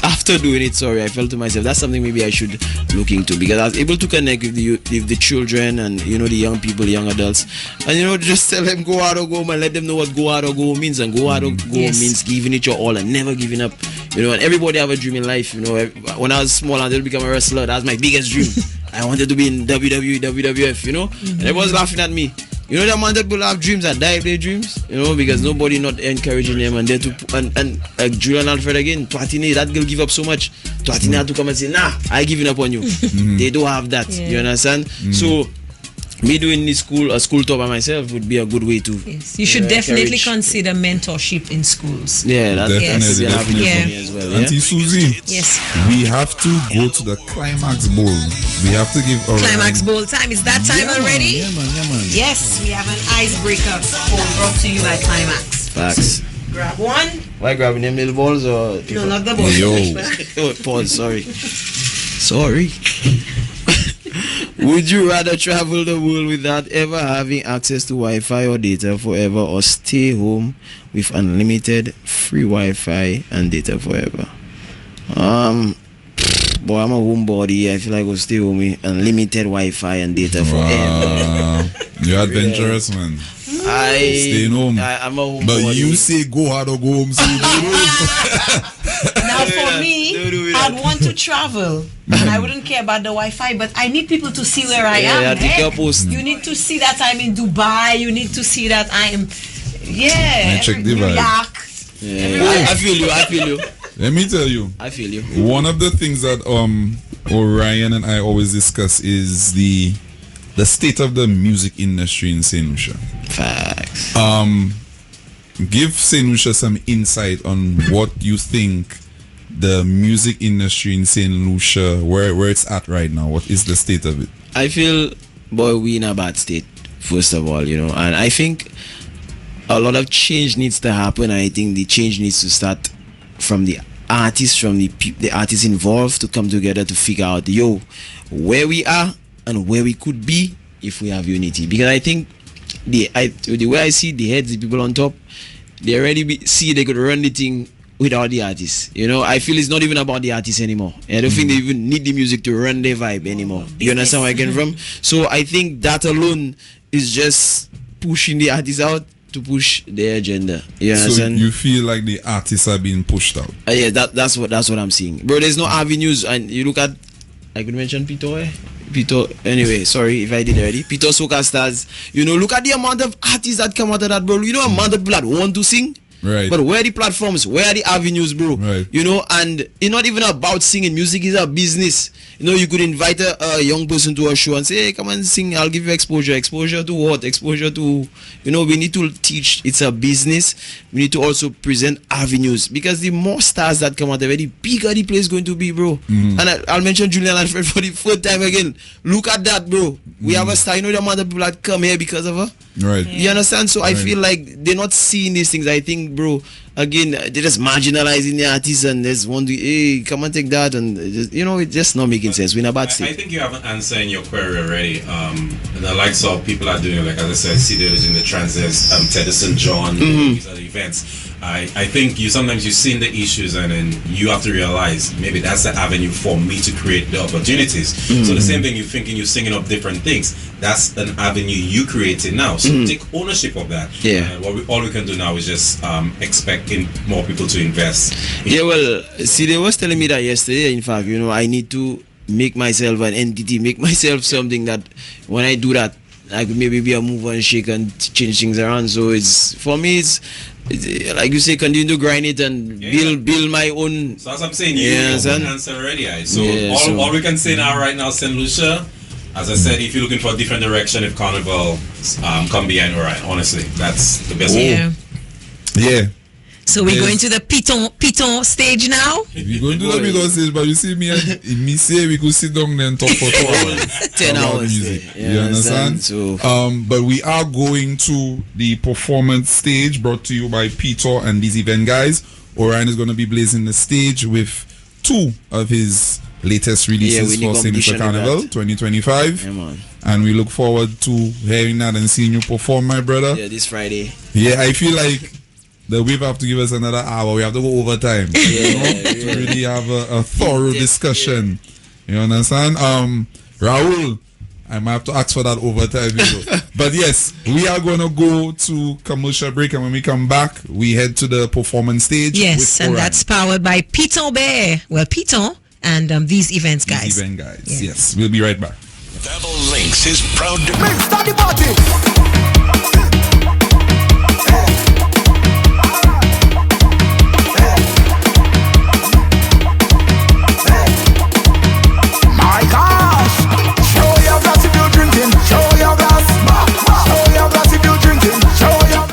after doing it, I felt to myself that's something maybe I should look into, because I was able to connect with the children and the young people, the young adults, and just tell them go out or go home and let them know what go out or go home means. And go out or go means giving it your all and never giving up. And everybody have a dream in life. When I was small and I become a wrestler, that was my biggest dream. I wanted to be in WWE, WWF, and everyone's laughing at me. The amount of people have dreams that die of their dreams, because nobody not encouraging them, and then Julian Alfred again, Twatine, that girl give up so much. Twatine had to come and say, nah, I giving up on you. They don't have that. You understand? So me doing this school tour by myself would be a good way to. Yes. You should definitely consider mentorship in schools. Yeah, that's definitely. for me as well. Auntie Susie, Yes. we have to go to the Climax Bowl. We have to give Orion. Climax Bowl time. Is that time already? Yeah, man. Yes, we have an icebreaker brought to you by Climax. Facts. Grab one. Why grabbing them little balls or? No, not the ball. Yo. Oh, pause. Sorry. Would you rather travel the world without ever having access to Wi-Fi or data forever, or stay home with unlimited free Wi-Fi and data forever? Boy, I'm a homebody. I feel like I'll stay home with unlimited Wi-Fi and data forever. You're adventurous, man. Staying home. I'm a homebody. But you say go hard or go home. So you go home. Now for me, I'd want to travel and I wouldn't care about the Wi-Fi, but I need people to see where I am. You need to see that I'm in Dubai. You need to see that I am, check the New vibe. York. I feel you. Let me tell you. I feel you. One of the things that Orion and I always discuss is the state of the music industry in St. Lucia. Facts. Give St. Lucia some insight on what you think the music industry in St. Lucia, where it's at right now. What is the state of it? I feel, boy, we in a bad state, first of all, and I think a lot of change needs to happen. I think the change needs to start from the artists, from the artists involved, to come together to figure out, where we are and where we could be if we have unity. Because I think the way I see the heads, the people on top, they already see they could run the thing without the artists. I feel it's not even about the artists anymore. I don't think they even need the music to run their vibe anymore. You understand where I came from? So I think that alone is just pushing the artists out to push their agenda. You understand? So you feel like the artists are being pushed out? Yeah, that's what I'm seeing, bro. There's no avenues, and you look at, I could mention Peter. Anyway, sorry if I did already. Peter Soca Stars. Look at the amount of artists that come out of that, bro. Amount of people that want to sing. Right. But where are the platforms? Where are the avenues, bro? Right. And it's not even about singing. Music is a business. You could invite a young person to a show and say, hey, come and sing. I'll give you exposure. Exposure to what? Exposure to, we need to teach. It's a business. We need to also present avenues, because the more stars that come out, the bigger the place is going to be, bro. And I'll mention Julian Alfred for the third time again. Look at that, bro. We have a star. The amount of people that come here because of her. Right. You understand? So I feel like they're not seeing these things. I think, bro, again, they're just marginalizing the artists and just want to, hey, come and take that, and it's just not making sense. We're in a bad state. I think you have an answer in your query already. And the likes of people are doing, like as I said, CDs in the Transits, Teddy St. John, these are the events. I think sometimes you've seen the issues and then you have to realize maybe that's the avenue for me to create the opportunities. So the same thing, you're thinking you're singing up different things, that's an avenue you created now. So take ownership of that. All we can do now is just expecting more people to invest. Well, see, they was telling me that yesterday. In fact, I need to make myself an entity, make myself something that when I do that, I could maybe be a move and shake and change things around. So it's for me, it's like you say, continue to grind it and build my own. So as I'm saying, you have an answer already. So all we can say now, right now, St. Lucia, as I said, if you're looking for a different direction, if Carnival come behind Orion, honestly, that's the best way. Yeah. So we're going to the Piton stage now. We're going to the Piton stage, but you see me say we could sit down there and talk for 2 hours. 10 hours. Music. You understand? So, but we are going to the performance stage brought to you by Peter and these event guys. Orion is going to be blazing the stage with 2 of his latest releases for St.Lucia Carnival 2025. Yeah, man. And we look forward to hearing that and seeing you perform, my brother. Yeah, this Friday. Yeah, I feel like the wave have to give us another hour. We have to go overtime. To really have a thorough discussion. You understand? Raul, I might have to ask for that overtime. But yes, we are going to go to commercial break, and when we come back, we head to the performance stage. Yes, and that's powered by Piton Bear. Well, Piton and these events guys. These event guys. Yes, we'll be right back. Vaval Links is proud to Start the party. My gosh! Show your glass if you're drinking. Show your glass. Show your glass if you're drinking. Show your.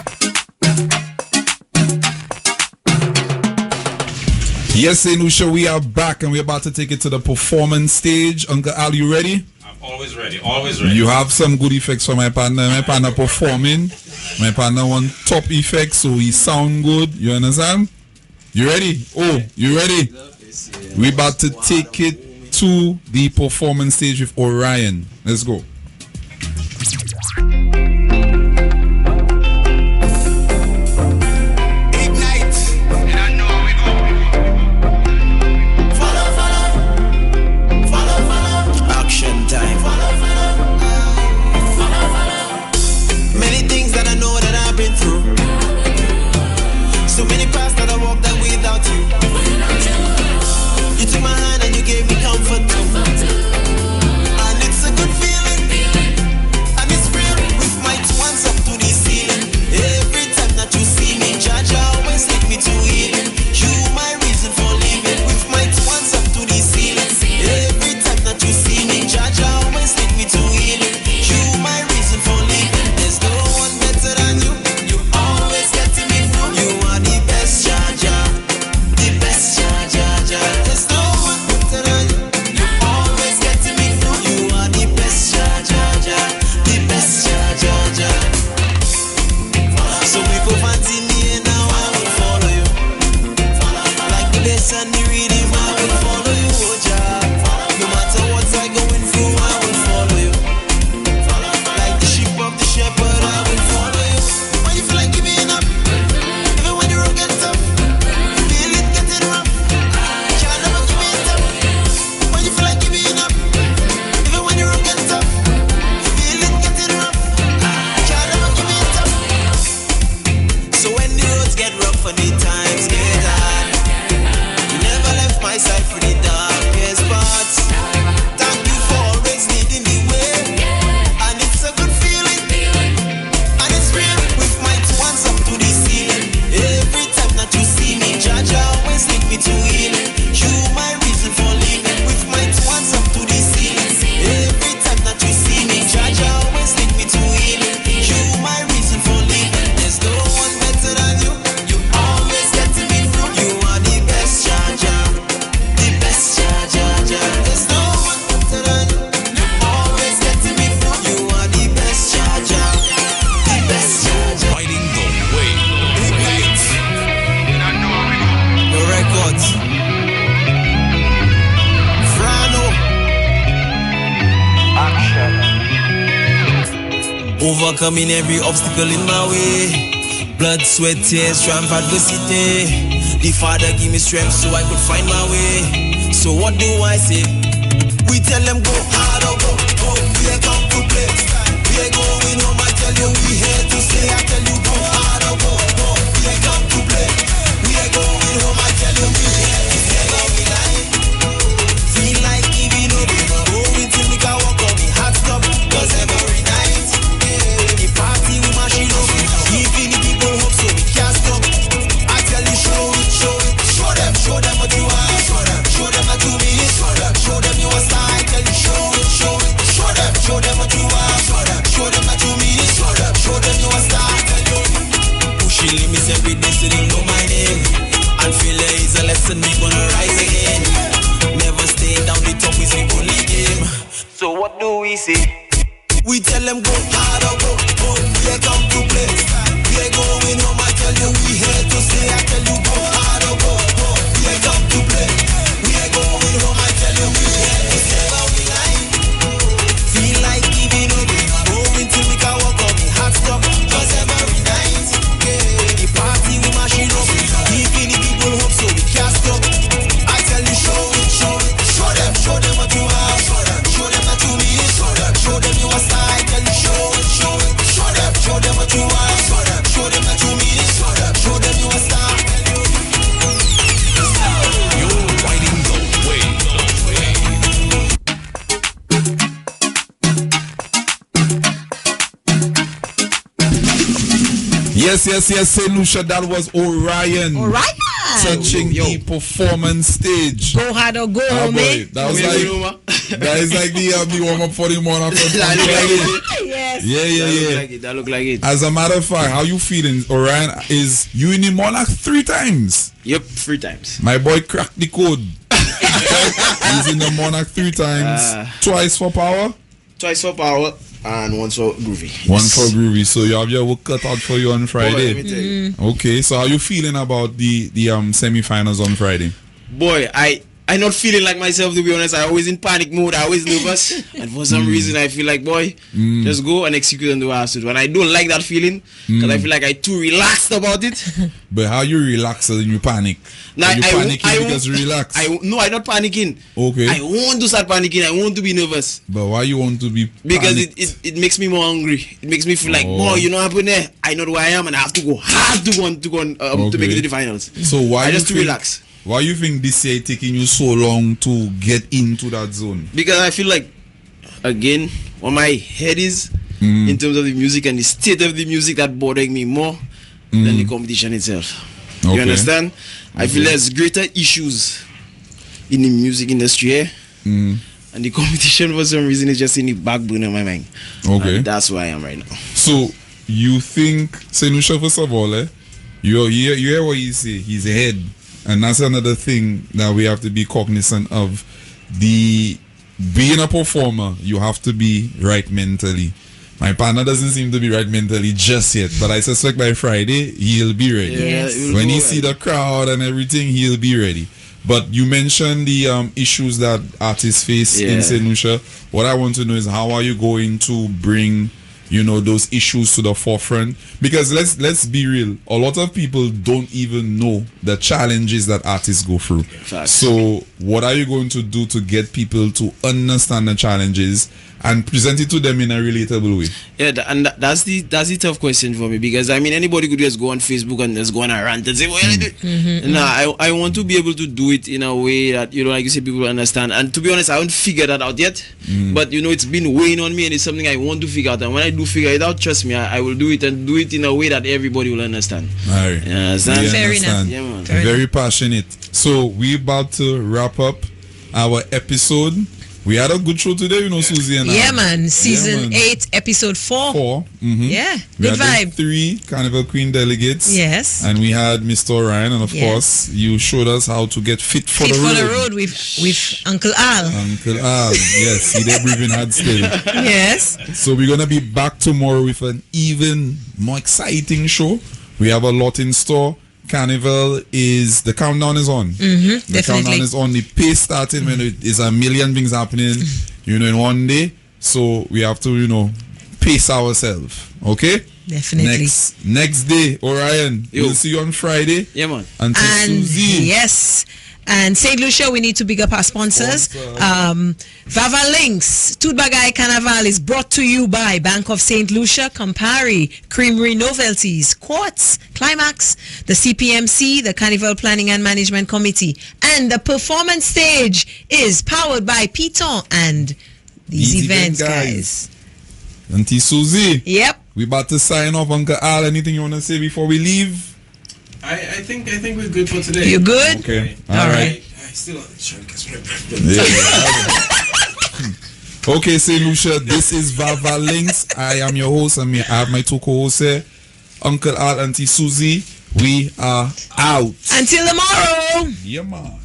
Yes, St.Lucia, we are back and we're about to take it to the performance stage. Uncle Al, you ready? I'm always ready. Always ready. You have some good effects for my partner. My partner performing. My partner want top effects, so he sound good. You understand? You ready? Oh, you ready? We about to take it to the performance stage with Orion. Let's go. So many paths that I walked that without you. You took my hand and you gave me comfort too. And it's a good feeling. And it's real with my 2 hands up to the ceiling. Every time that you see me, Judge always take me to healing. You my reason for living. With my 2 hands up to the ceiling. Every time that you see me, Judge always take me to healing. You my reason for living. There's no one better than you. You always get to me through. You are the best, Jaja. The best, Jaja. There's no one better than you. You always get to me through. You are the best, Jaja. The best, Jaja. So people fancy me and now I will follow you. Like the bass and the rhythm, I will follow you, oh Jah. No matter what I'm going through, I will follow you. Like the sheep of the shepherd, I will follow you. When you feel like giving up, even when the road gets tough, feel it getting rough, Jah never give me up. When you feel like giving up, even when the road gets tough, feel it getting rough, Jah never give me up. So when the roads get rough and the times get hard, you never left my side for the darkest parts. Thank you for always leading the way. And it's a good feeling. And it's real with my 2 hands up to the ceiling. Every time that you see me, Judge always take me to healing. You my reason for living. With my 2 hands up to the ceiling. Every time that you see me, Judge always take me to healing. You my reason for living. There's no one better than you. You always get to me through. You are the best, Jaja. The best, Jaja. There's no one better than you. You always get to me through. You are the best, Jaja. The best, Jaja. fighting the way. Hits. The records. Frano. Overcoming every obstacle in my way. Blood, sweat, tears, triumph, adversity. The Father give me strength so I could find my way. So what do I say? We tell them go hard or go. We ain't come to play. We ain't going home. I tell you we here to stay. I tell you go hard or go. We ain't come to play. We ain't going home. I tell you we here to stay. But we lying. Feel like giving up. Going till we can walk on me hot stop. Cause every night the party we machine up. Giving the people hope so we can't stop. I tell you show it. Show them what you are. Show them that you mean it. Show them you are star. I tell you show them what you are. Show them that you mean it. Show them you are star. I tell you pushing limits every day so they know my name. And failure is a lesson we gonna rise again. Never stay down the top is the only game. So what do we say? We tell them go hard or go. We ain't come to play. We ain't going home. I tell you we here to stay. I tell you go hard or go. We ain't come to play. We ain't going home. I tell you we here to stay. But we lying. Feel like giving up. Going till we can walk on the hot stop. Cause every night the party we machine up. Giving the people hope so we can't stop. I tell you show them what you are. Show them that you mean it. Show them you are star. I tell you show them what you are. Show them that you mean it. Show them you are star. You're riding the wave. Yes, St.Lucia, that was Orion. Touching the performance stage. Go hard or go home, boy, that was that is like the warm up for the morning. Yes. Yeah. That look like it. As a matter of fact, how you feeling? Orion, is you in the Monarch 3 times? Yep, 3 times. My boy cracked the code. He's in the Monarch 3 times. Twice for power? Twice for power and once for groovy. One for groovy. So you have your work cut out for you on Friday. Boy, let me tell you. Okay, so how you feeling about the semi-finals on Friday? Boy, I not feeling like myself, to be honest. I always in panic mode. I always nervous. And for some reason, I feel like, boy, just go and execute and do what I have to do. And I don't like that feeling because I feel like I too relaxed about it. But how you relax and you panic? Now, you panicking because you relax? No, I'm not panicking. Okay. I want to start panicking. I want to be nervous. But why you want to be Because panicked? it makes me more hungry. It makes me feel like, boy, you know what happened there? I know who I am and I have to go hard to make it to the finals. So why I you just to think- relax. Why you think this year taking you so long to get into that zone? Because I feel like, again, where my head is in terms of the music and the state of the music that bothering me more than the competition itself. Okay. You understand? I feel there's greater issues in the music industry here. And the competition for some reason is just in the backbone of my mind. Okay. And that's where I am right now. So you think St.Lucia, first of all, you hear what you say, he's ahead. And that's another thing that we have to be cognizant of. Being a performer, you have to be right mentally. My partner doesn't seem to be right mentally just yet, but I suspect by Friday he'll be ready. Yes. When he see the crowd and everything, he'll be ready. But you mentioned the issues that artists face in St.Lucia. What I want to know is how are you going to bring those issues to the forefront? Because let's be real, a lot of people don't even know the challenges that artists go through. Facts. So what are you going to do to get people to understand the challenges and present it to them in a relatable way? Yeah, that's the tough question for me, because I mean anybody could just go on Facebook and just go on a rant and say, "Well, no, I want to be able to do it in a way that like you say, people understand." And to be honest, I haven't figured that out yet. But it's been weighing on me, and it's something I want to figure out. And when I do figure it out, trust me, I will do it, and do it in a way that everybody will understand. All right. You understand? Fair enough. Yeah, man. Very passionate. So we're about to wrap up our episode. We had a good show today, Susie and I. Yeah, man. Season man. 8, episode 4. We Yeah, good had the vibe. 3 Carnival Queen delegates. Yes. And we had Mr. Orion, and of Yes. course, you showed us how to get fit for Fit the for road. the road with Uncle Al. Uncle Al, yes, he did breathing hard still. Yes. So we're gonna be back tomorrow with an even more exciting show. We have a lot in store. Carnival the countdown is on. The definitely. countdown is on. The pace starting when it is a million things happening, in one day. So we have to, pace ourselves. Okay? Definitely. Next day, Orion. We'll see you on Friday. Yeah, man. And Susie. Yes. And St. Lucia, we need to big up our sponsors. Vaval Links, Tudbagay Carnival is brought to you by Bank of St. Lucia, Campari, Creamery Novelties, Quartz, Climax, the CPMC, the Carnival Planning and Management Committee. And the performance stage is powered by Piton and these events, guys. Auntie Susie. Yep. We about to sign off. Uncle Al, anything you want to say before we leave? I think we're good for today. You good? Okay. All right. I still trying to catch my breath. Yeah. Okay, St. Lucia, this is Vaval Links. I am your host, and I have my two co-hosts here, Uncle Al, Auntie Susie. We are out. Until tomorrow. Yeah, man.